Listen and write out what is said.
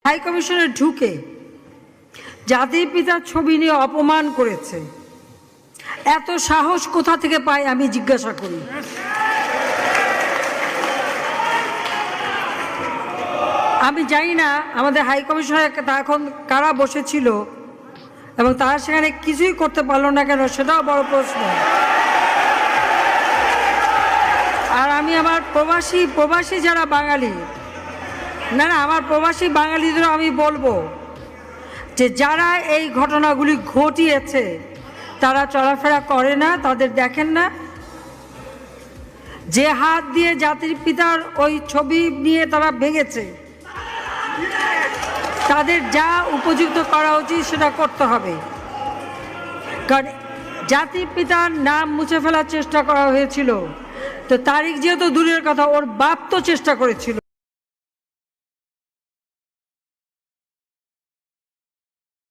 High কমিশনে ঢুকে জাতির পিতার ছবি নিয়ে অপমান করেছে। এত সাহস কোথা থেকে পায় আমি জিজ্ঞাসা করি। আমি জানি না আমাদের হাই কমিশনে এখন কারা বসেছিল এবং তারা সেখানে কিছুই করতে পারলো না কেন, সেটাও বড় প্রশ্ন। আর আমি আমার প্রবাসী যারা বাঙালি, না আমার প্রবাসী বাঙালিদেরও আমি বলবো যে যারা এই ঘটনাগুলি ঘটিয়েছে তারা চলাফেরা করে না, তাদের দেখেন না। যে হাত দিয়ে জাতির পিতার ওই ছবি নিয়ে তারা ভেঙেছে, তাদের যা উপযুক্ত করা উচিত সেটা করতে হবে। কারণ জাতির পিতার নাম মুছে ফেলার চেষ্টা করা হয়েছিল, তো তারিখ যেহেতু দূরের কথা, ওর বাপ তো চেষ্টা করেছিল।